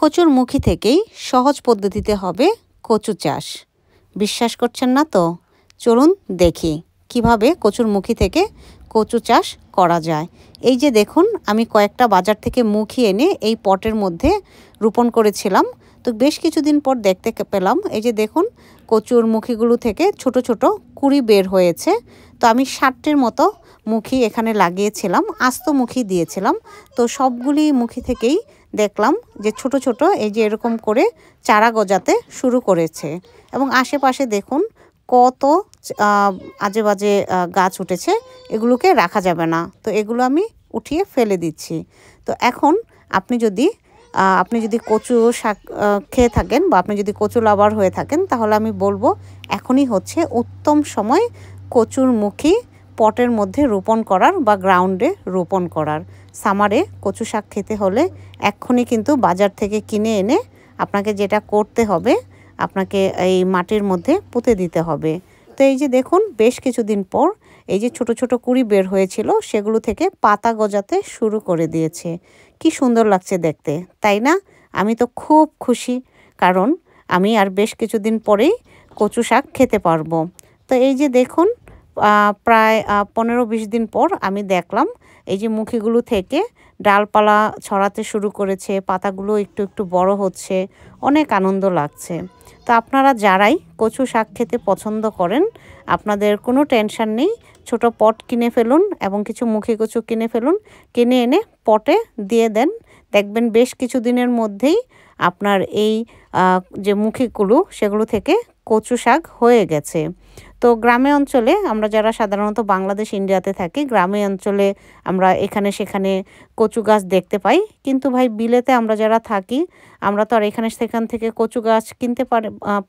কচুর মুখী থেকেই সহজ পদ্ধতিতে হবে কচু চাষ। বিশ্বাস করছেন না তো? চলুন দেখি কিভাবে কচুর মুখী থেকে কচু চাষ করা যায়। এই যে দেখুন, আমি কয়েকটা বাজার থেকে মুখী এনে এই পটের মধ্যে রোপণ করেছিলাম। তো বেশ কিছুদিন পর দেখতে পেলাম, এই যে দেখুন, কচুর মুখীগুলো থেকে ছোট ছোট কুঁড়ি বের হয়েছে। তো আমি 60টির মতো মুখী এখানে লাগিয়েছিলাম, আস্ত মুখী দিয়েছিলাম। তো সবগুলি মুখী থেকেই দেখলাম যে ছোট ছোট এই যে এরকম করে চারা গজাতে শুরু করেছে। এবং আশেপাশে দেখুন কত আজে বাজে গাছ উঠেছে, এগুলোকে রাখা যাবে না। তো এগুলো আমি উঠিয়ে ফেলে দিচ্ছি। তো এখন আপনি যদি কচু শাক খেয়ে থাকেন বা আপনি যদি কচু লাভার হয়ে থাকেন, তাহলে আমি বলবো এখনই হচ্ছে উত্তম সময় কচুর মুখী পটের মধ্যে রোপণ করার বা গ্রাউন্ডে রোপণ করার। সামারে কচু শাক খেতে হলে এক্ষুনি কিন্তু বাজার থেকে কিনে এনে আপনাকে যেটা করতে হবে, আপনাকে এই মাটির মধ্যে পুঁতে দিতে হবে। তো এই যে দেখুন, বেশ কিছুদিন পর এই যে ছোট ছোট কুঁড়ি বের হয়েছিল, সেগুলো থেকে পাতা গজাতে শুরু করে দিয়েছে। কি সুন্দর লাগছে দেখতে, তাই না? আমি তো খুব খুশি, কারণ আমি আর বেশ কিছুদিন পরেই কচু শাক খেতে পারবো। তো এই যে দেখুন, প্রায় 15-20 দিন পর আমি দেখলাম এই যে মুখীগুলো থেকে ডালপালা ছড়াতে শুরু করেছে, পাতাগুলো একটু একটু বড় হচ্ছে, অনেক আনন্দ লাগছে। তো আপনারা যারাই কচু শাক খেতে পছন্দ করেন, আপনাদের কোনো টেনশন নেই, ছোট পট কিনে ফেলুন এবং কিছু মুখী কচু কিনে ফেলুন, কিনে এনে পটে দিয়ে দেন। দেখবেন বেশ কিছু দিনের মধ্যেই আপনার এই যে মুখীগুলো, সেগুলো থেকে কচু শাক হয়ে গেছে। তো গ্রামে অঞ্চলে আমরা যারা সাধারণত বাংলাদেশ ইন্ডিয়াতে থাকি, গ্রামে অঞ্চলে আমরা এখানে সেখানে কচু গাছ দেখতে পাই। কিন্তু ভাই, বিলেতে আমরা যারা থাকি, আমরা তো আর এখানে সেখান থেকে কচু গাছ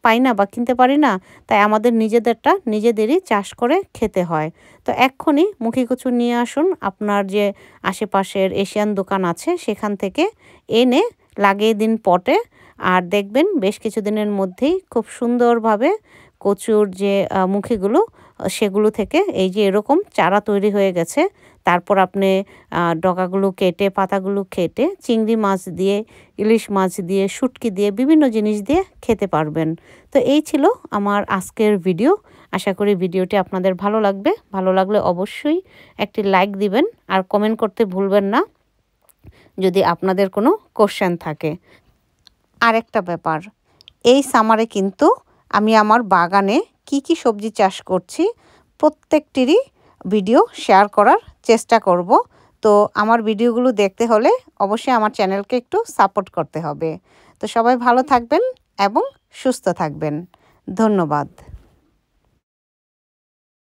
পাই না বা কিনতে পারি না। তাই আমাদের নিজেদেরটা নিজেদেরই চাষ করে খেতে হয়। তো এক্ষুনি মুখী কচু নিয়ে আসুন, আপনার যে আশেপাশের এশিয়ান দোকান আছে সেখান থেকে এনে লাগিয়ে দিন পটে। আর দেখবেন বেশ কিছুদিনের মধ্যেই খুব সুন্দরভাবে কচুর যে মুখীগুলো, সেগুলো থেকে এই যে এরকম চারা তৈরি হয়ে গেছে। তারপর আপনি ডগাগুলো কেটে, পাতাগুলো কেটে চিংড়ি মাছ দিয়ে, ইলিশ মাছ দিয়ে, শুটকি দিয়ে, বিভিন্ন জিনিস দিয়ে খেতে পারবেন। তো এই ছিল আমার আজকের ভিডিও। আশা করি ভিডিওটি আপনাদের ভালো লাগবে। ভালো লাগলে অবশ্যই একটি লাইক দিবেন আর কমেন্ট করতে ভুলবেন না যদি আপনাদের কোনো কোশ্চেন থাকে। আরেকটা ব্যাপার, এই সামারে কিন্তু আমি আমার বাগানে কি কি সবজি চাষ করছি প্রত্যেকটিরই ভিডিও শেয়ার করার চেষ্টা করব। তো আমার ভিডিওগুলো দেখতে হলে অবশ্যই আমার চ্যানেলকে একটু সাপোর্ট করতে হবে। তো সবাই ভালো থাকবেন এবং সুস্থ থাকবেন। ধন্যবাদ।